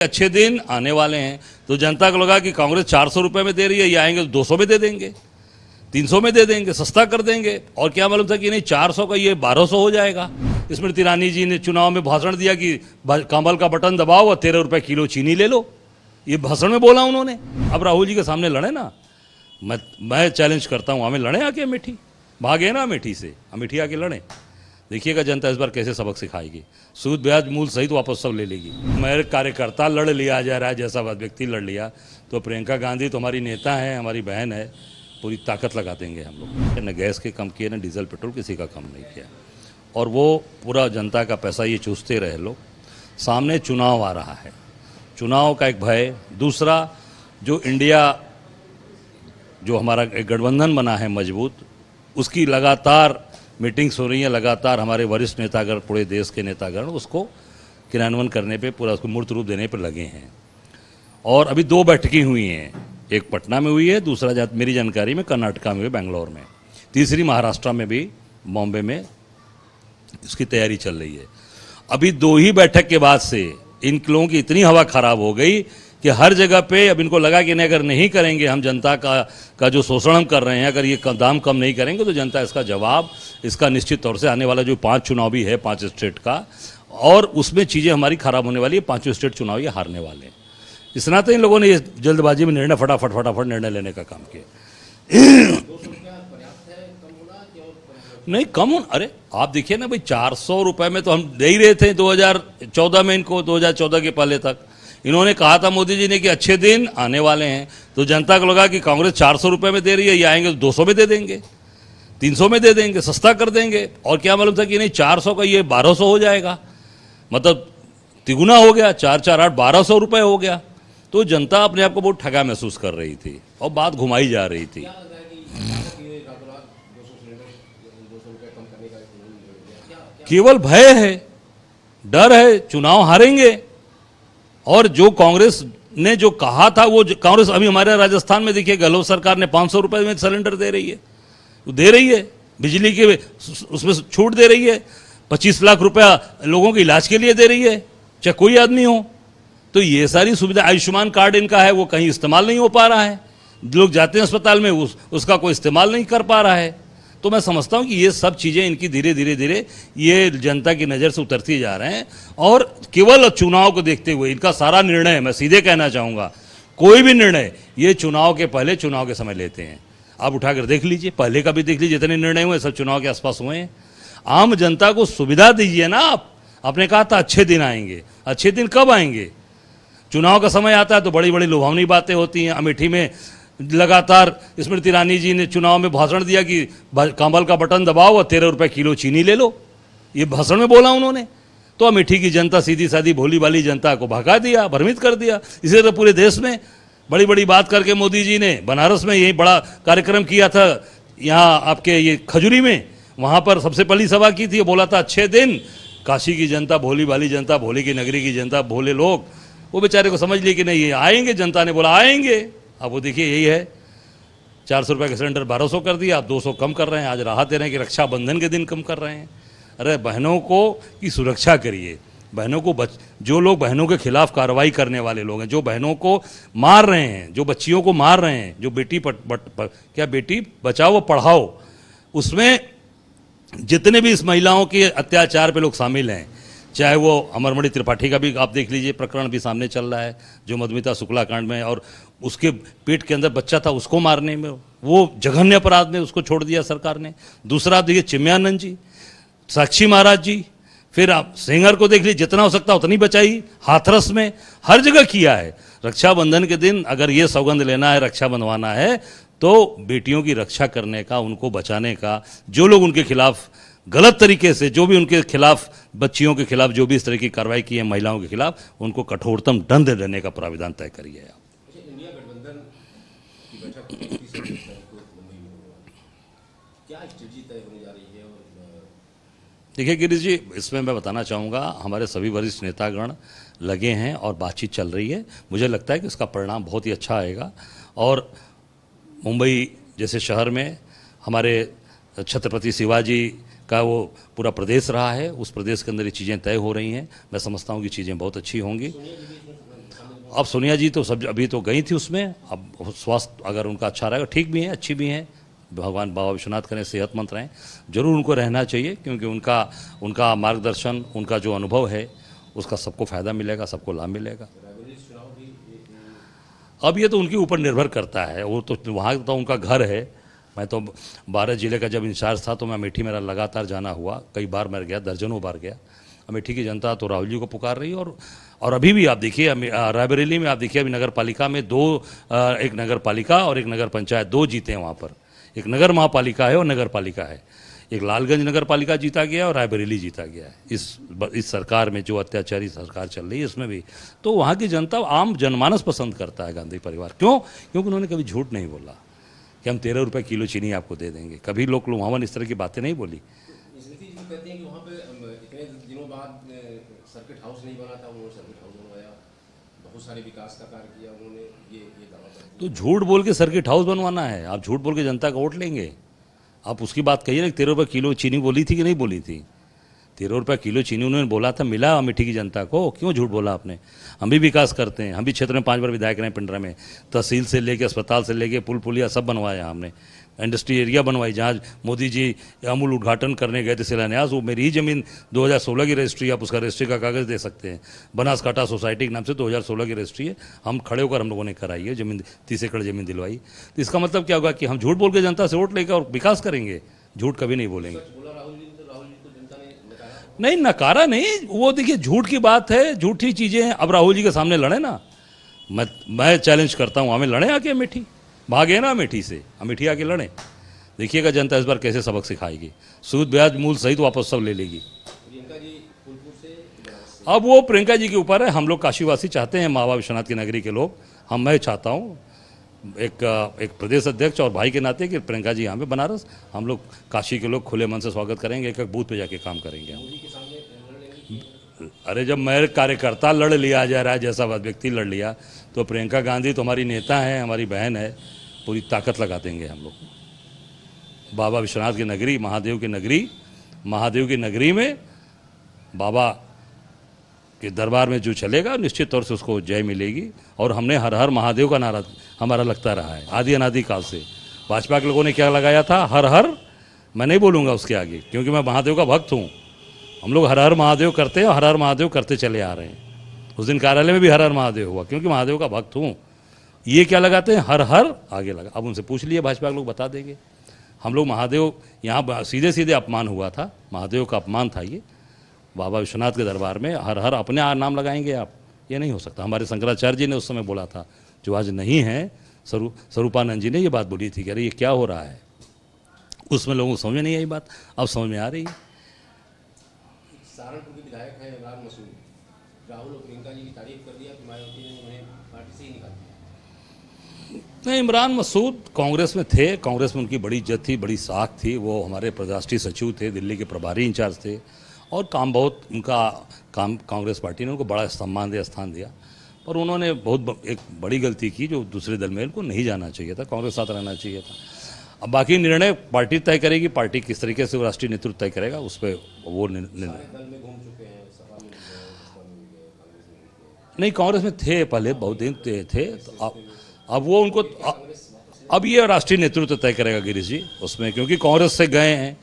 अच्छे दिन आने वाले हैं तो जनता को लगा कि कांग्रेस 400 रुपए में दे रही है, ये आएंगे तो 200 में दे देंगे, 300 में दे देंगे, सस्ता कर देंगे। और क्या मालूम था कि नहीं 400 का ये 1200 हो जाएगा। स्मृति ईरानी जी ने चुनाव में भाषण दिया कि कमल का बटन दबाओ और 13 रुपए किलो चीनी ले लो, ये भाषण में बोला उन्होंने। अब राहुल जी के सामने लड़े ना, मैं चैलेंज करता हूँ, हमें लड़े आके अमेठी, भागे ना अमेठी से, अमेठी आके लड़े, देखिएगा जनता इस बार कैसे सबक सिखाएगी। सूद ब्याज मूल सहित वापस सब ले लेगी। मेरे कार्यकर्ता लड़ लिया जा रहा है, जैसा व्यक्ति लड़ लिया, तो प्रियंका गांधी तो हमारी नेता है, हमारी बहन है, पूरी ताकत लगा देंगे हम लोग। न गैस के कम किए, न डीजल पेट्रोल किसी का कम नहीं किया, और वो पूरा जनता का पैसा ये चूसते रहे लोग। सामने चुनाव आ रहा है, चुनाव का एक भय, दूसरा जो इंडिया जो हमारा एक गठबंधन बना है मजबूत, उसकी लगातार मीटिंग्स हो रही हैं, लगातार हमारे वरिष्ठ नेतागण, पूरे देश के नेतागण उसको क्रियान्वयन करने पे, पूरा उसको मूर्त रूप देने पर लगे हैं। और अभी 2 बैठकें हुई हैं, एक पटना में हुई है, दूसरा मेरी जानकारी में कर्नाटका में हुई, बेंगलोर में, तीसरी महाराष्ट्र में भी, बॉम्बे में इसकी तैयारी चल रही है। अभी 2 ही बैठक के बाद से इन लोगों की इतनी हवा खराब हो गई कि हर जगह पे अब इनको लगा कि अगर नहीं करेंगे हम जनता का जो शोषण हम कर रहे हैं, अगर ये दाम कम नहीं करेंगे तो जनता इसका जवाब, इसका निश्चित तौर से आने वाला जो 5 चुनाव भी है 5 स्टेट का, और उसमें चीज़ें हमारी खराब होने वाली है, 5 स्टेट चुनाव ये हारने वाले हैं। इस नाते इन लोगों ने ये जल्दबाजी में निर्णय फटाफट निर्णय लेने का काम किया। नहीं कम हो, अरे आप देखिए ना भाई, 400 रुपए में तो हम दे ही रहे थे 2014 में इनको, 2014 के पहले तक। इन्होंने कहा था मोदी जी ने कि अच्छे दिन आने वाले हैं, तो जनता को लगा कि कांग्रेस 400 रुपए में दे रही है, ये आएंगे तो 200 में दे देंगे, 300 में दे देंगे, सस्ता कर देंगे। और क्या मालूम था कि नहीं 400 का ये 1200 हो जाएगा, मतलब तिगुना हो गया, 4 4 8 1200 रुपए हो गया। तो जनता अपने आप को बहुत ठगा महसूस कर रही थी और बात घुमाई जा रही थी। केवल भय है, डर है, चुनाव हारेंगे। और जो कांग्रेस ने जो कहा था, वो कांग्रेस अभी हमारे राजस्थान में देखिए, गहलोत सरकार ने 500 रुपए में सिलेंडर दे रही है, वो दे रही है, बिजली के उसमें छूट दे रही है, 25 लाख रुपया लोगों के इलाज के लिए दे रही है, चाहे कोई आदमी हो। तो ये सारी सुविधा, आयुष्मान कार्ड इनका है, वो कहीं इस्तेमाल नहीं हो पा रहा है, लोग जाते हैं अस्पताल में, उसका कोई इस्तेमाल नहीं कर पा रहा है। तो मैं समझता हूं कि ये सब चीज़ें इनकी धीरे धीरे ये जनता की नज़र से उतरती जा रहे हैं। और केवल चुनाव को देखते हुए इनका सारा निर्णय, मैं सीधे कहना चाहूँगा, कोई भी निर्णय ये चुनाव के पहले, चुनाव के समय लेते हैं। आप उठाकर देख लीजिए, पहले का भी देख लीजिए, जितने निर्णय हुए सब चुनाव के आसपास हुए हैं। आम जनता को सुविधा दीजिए ना आप। आपने कहा था अच्छे दिन आएंगे, अच्छे दिन कब आएंगे? चुनाव का समय आता है तो बड़ी बड़ी लुभावनी बातें होती हैं। अमेठी में लगातार स्मृति ईरानी जी ने चुनाव में भाषण दिया कि कमल का बटन दबाओ और 13 रुपए किलो चीनी ले लो, ये भाषण में बोला उन्होंने। तो अमेठी की जनता, सीधी सादी भोली भाली जनता को भगा दिया, भ्रमित कर दिया। इसी तरह पूरे देश में बड़ी बड़ी बात करके मोदी जी ने बनारस में यही बड़ा कार्यक्रम किया था, यहाँ आपके ये खजूरी में, वहाँ पर सबसे पहली सभा की थी, बोला था अच्छे दिन। काशी की जनता, भोली भाली जनता, भोले की नगरी की जनता, भोले लोग, वो बेचारे को समझ लिए कि नहीं ये आएंगे, जनता ने बोला आएंगे। अब वो देखिए यही है, 400 रुपये का सिलेंडर 1200 कर दिया, आप 200 कम कर रहे हैं। आज राहत दे रहे हैं कि रक्षाबंधन के दिन कम कर रहे हैं। अरे बहनों को की सुरक्षा करिए, बहनों को जो लोग बहनों के खिलाफ कार्रवाई करने वाले लोग हैं, जो बहनों को मार रहे हैं, जो बच्चियों को मार रहे हैं, जो क्या बेटी बचाओ पढ़ाओ, उसमें जितने भी इस महिलाओं के अत्याचार पे लोग शामिल हैं, चाहे वो अमरमणि त्रिपाठी का भी आप देख लीजिए, प्रकरण भी सामने चल रहा है, जो मधुमिता शुक्ला कांड में, और उसके पेट के अंदर बच्चा था, उसको मारने में, वो जघन्य अपराध में उसको छोड़ दिया सरकार ने। दूसरा आप देखिए चिन्मयानंद जी, साक्षी महाराज जी, फिर आप सेंगर को देख लीजिए, जितना हो सकता उतनी बचाई, हाथरस में, हर जगह किया है। रक्षाबंधन के दिन अगर ये सौगंध लेना है, रक्षा बंधवाना है, तो बेटियों की रक्षा करने का, उनको बचाने का, जो लोग उनके खिलाफ गलत तरीके से, जो भी उनके खिलाफ, बच्चियों के खिलाफ जो भी इस तरह की कार्रवाई की है, महिलाओं के खिलाफ, उनको कठोरतम दंड देने का प्राविधान तय करिए आप। इंडिया गठबंधन की बैठक क्या स्ट्रेटजी तय होने जा रही है? देखिए गिरीश जी, इसमें मैं बताना चाहूँगा, हमारे सभी वरिष्ठ नेतागण लगे हैं और बातचीत चल रही है। मुझे लगता है कि इसका परिणाम बहुत ही अच्छा आएगा। और मुंबई जैसे शहर में हमारे छत्रपति शिवाजी का वो पूरा प्रदेश रहा है, उस प्रदेश के अंदर ये चीज़ें तय हो रही हैं। मैं समझता हूँ कि चीज़ें बहुत अच्छी होंगी। अब सोनिया जी तो सब अभी तो गई थी उसमें, अब स्वास्थ्य अगर उनका अच्छा रहेगा, ठीक भी है, अच्छी भी हैं, भगवान बाबा विश्वनाथ करें सेहतमंद रहें, जरूर उनको रहना चाहिए, क्योंकि उनका उनका मार्गदर्शन, उनका जो अनुभव है उसका सबको फ़ायदा मिलेगा, सबको लाभ मिलेगा। रायबरेली चुनाव भी अब ये तो उनके ऊपर निर्भर करता है, वो तो वहाँ तो उनका घर है। मैं तो 12 जिले का जब इंचार्ज था तो मैं अमेठी, मेरा लगातार जाना हुआ, कई बार मैं गया, दर्जनों बार गया। अमेठी की जनता तो राहुल जी को पुकार रही है, और अभी भी आप देखिए रायबरेली में, आप देखिए अभी नगर पालिका में एक नगर पालिका और एक नगर पंचायत, 2 जीते हैं वहाँ पर। एक नगर महापालिका है और नगर पालिका है। एक लालगंज नगर पालिका जीता गया और रायबरेली जीता गया है इस सरकार में, जो अत्याचारी सरकार चल रही है इसमें भी। तो वहाँ की जनता, आम जनमानस पसंद करता है गांधी परिवार। क्यों? क्योंकि उन्होंने कभी झूठ नहीं बोला कि हम 13 रुपये किलो चीनी आपको दे देंगे। कभी लोग लुभावन इस तरह की बातें नहीं बोली। स्मृति जी कहते हैं कि वहाँ पे इतने दिनों बाद सर्किट हाउस नहीं बना था, उन्होंने सर्किट हाउस बनवाया, बहुत सारे विकास का कार्य किया उन्होंने, ये दावा करते हैं। तो झूठ बोल के सर्किट हाउस बनवाना है? आप झूठ बोल के जनता का वोट लेंगे? आप उसकी बात कहिए ना, 13 रुपये किलो चीनी बोली थी कि नहीं बोली थी? 13 रुपये किलो चीनी उन्होंने बोला था, मिला अमेठी की जनता को? क्यों झूठ बोला आपने? हम भी विकास करते हैं, हम भी क्षेत्र में 5 बार विधायक रहे पिंडरा में। तहसील से लेके अस्पताल से लेके पुल पुलिया सब बनवाया हमने। इंडस्ट्री एरिया बनवाई, जहाँ मोदी जी अमूल उद्घाटन करने गए थे शिलान्यास, वो मेरी ही ज़मीन 2016 की रजिस्ट्री, आप उसका रजिस्ट्री का कागज़ दे सकते हैं। बनासकांठा सोसाइटी के नाम से 2016 की रजिस्ट्री है, हम खड़े होकर हम लोगों ने कराई है, ज़मीन 30 एकड़ ज़मीन दिलवाई। तो इसका मतलब क्या होगा कि हम झूठ बोल के जनता से वोट लेकर और विकास करेंगे? झूठ कभी नहीं बोलेंगे। बोला राहुल जी ने, तो राहुल जी को जनता ने नकारा। नहीं, नकारा नहीं, वो देखिए झूठ की बात है, झूठी चीज़ें हैं। अब राहुल जी के सामने लड़े ना, मैं चैलेंज करता हूँ, हमें लड़े आके अमेठी, भागे ना अमेठी से, अमेठी आके लड़ें। देखिएगा जनता इस बार कैसे सबक सिखाएगी, सूद ब्याज मूल सहित वापस सब ले लेगी। प्रियंका जी फूलपुर से बनारस से। अब वो प्रियंका जी के ऊपर है। हम लोग काशीवासी चाहते हैं, बाबा विश्वनाथ की नगरी के लोग, मैं चाहता हूँ एक प्रदेश अध्यक्ष और भाई के नाते कि प्रियंका जी यहाँ पे बनारस, हम लोग काशी के लोग खुले मन से स्वागत करेंगे, एक बूथ पे जाके काम करेंगे हम। मोदी के सामने लड़ लेंगे। अरे जब मेरे कार्यकर्ता लड़ लिया जा रहा है, जैसा व्यक्ति लड़ लिया, तो प्रियंका गांधी तो हमारी नेता है, हमारी बहन है, पूरी ताकत लगा देंगे हम लोग। बाबा विश्वनाथ की नगरी, महादेव की नगरी में बाबा के दरबार में जो चलेगा, निश्चित तौर से उसको जय मिलेगी। और हमने हर हर महादेव का नारा हमारा लगता रहा है आदि अनादि काल से। भाजपा के लोगों ने क्या लगाया था? हर हर, मैं नहीं बोलूँगा उसके आगे, क्योंकि मैं महादेव का भक्त हूँ। हम लोग हर हर महादेव करते हैं और हर हर महादेव करते चले आ रहे हैं। उस दिन कार्यालय में भी हर हर महादेव हुआ, क्योंकि महादेव का भक्त हूँ। ये क्या लगाते हैं? हर हर आगे लगा। अब उनसे पूछ लिए, भाजपा के लोग बता देंगे। हम लोग महादेव, यहाँ सीधे सीधे अपमान हुआ था, महादेव का अपमान था ये। बाबा विश्वनाथ के दरबार में हर हर अपने नाम लगाएंगे आप? ये नहीं हो सकता। हमारे शंकराचार्य जी ने उस समय बोला था, जो आज नहीं है, स्वरूपानंद जी ने ये बात बोली थी कि अरे ये क्या हो रहा है। उसमें लोगों को समझ में नहीं आई बात, अब समझ में आ रही है। सहारनपुर के विधायक हैं इमरान मसूद, राहुल और प्रियंका जी की तारीफ कर दिया कि मायावती ने उन्हें पार्टी से ही निकाल दिया। नहीं, इमरान मसूद कांग्रेस में थे, कांग्रेस में उनकी बड़ी इज्जत थी, बड़ी साख थी। वो हमारे राष्ट्रीय सचिव थे, दिल्ली के प्रभारी इंचार्ज थे, और काम बहुत उनका काम, कांग्रेस पार्टी ने उनको बड़ा सम्मान दिया, स्थान दिया। पर उन्होंने बहुत एक बड़ी गलती की, जो दूसरे दल में उनको नहीं जाना चाहिए था, कांग्रेस साथ रहना चाहिए था। अब बाकी निर्णय पार्टी तय करेगी, पार्टी किस तरीके से राष्ट्रीय नेतृत्व तय करेगा, उस पर वो निर्णय। दल में घूम चुके हैं, सपा में भी गए, बसपा में भी गए, कांग्रेस में भी गए। नहीं, कांग्रेस में थे पहले, बहुत दिन थे, तो अब वो उनको अब ये राष्ट्रीय नेतृत्व तय करेगा गिरीश जी उसमें, क्योंकि कांग्रेस से गए हैं।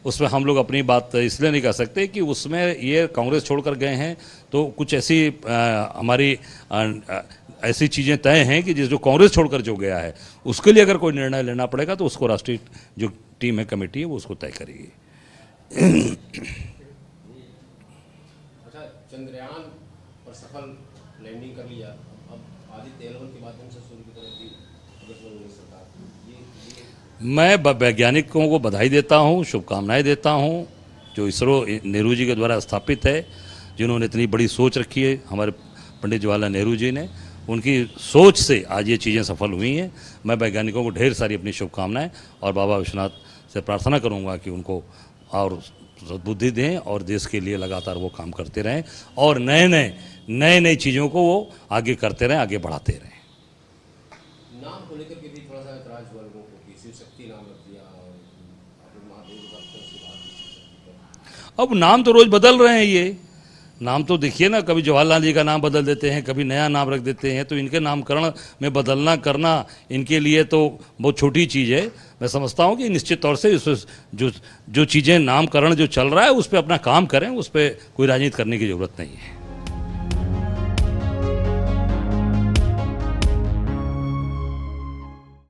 उसमें हम लोग अपनी बात इसलिए नहीं कर सकते कि उसमें ये कांग्रेस छोड़कर गए हैं, तो कुछ ऐसी हमारी ऐसी चीज़ें तय हैं कि जो कांग्रेस छोड़कर जो गया है, उसके लिए अगर कोई निर्णय लेना पड़ेगा तो उसको राष्ट्रीय जो टीम है, कमेटी है, वो उसको तय करेगी। अच्छा, चंद्रयान पर सफल लैंडिंग कर लिया, अब आदित्य L1 के माध्यम से सूर्य की तरफ भी अग्रसर होगी सरकार। मैं वैज्ञानिकों को बधाई देता हूँ, शुभकामनाएं देता हूँ, जो इसरो नेहरू जी के द्वारा स्थापित है, जिन्होंने इतनी बड़ी सोच रखी है, हमारे पंडित जवाहरलाल नेहरू जी ने, उनकी सोच से आज ये चीज़ें सफल हुई हैं। मैं वैज्ञानिकों को ढेर सारी अपनी शुभकामनाएं, और बाबा विश्वनाथ से प्रार्थना करूंगा कि उनको और सद्बुद्धि दें और देश के लिए लगातार वो काम करते रहें, और नए चीज़ों को वो आगे करते रहें, आगे बढ़ाते रहें। नाम को लेकर के भी थोड़ा सा ऐतराज हुआ लोगों को कि शिव शक्ति नाम रख दिया, और आप लोग महादेव का उसके बाद भी शिव शक्ति पर। अब नाम तो रोज़ बदल रहे हैं ये, नाम तो देखिए ना, कभी जवाहरलाल जी का नाम बदल देते हैं, कभी नया नाम रख देते हैं, तो इनके नामकरण में बदलना करना इनके लिए तो बहुत छोटी चीज़ है। मैं समझता हूँ कि निश्चित तौर से जो जो चीज़ें नामकरण जो चल रहा है उस पर अपना काम करें, उस पर कोई राजनीति करने की ज़रूरत नहीं है।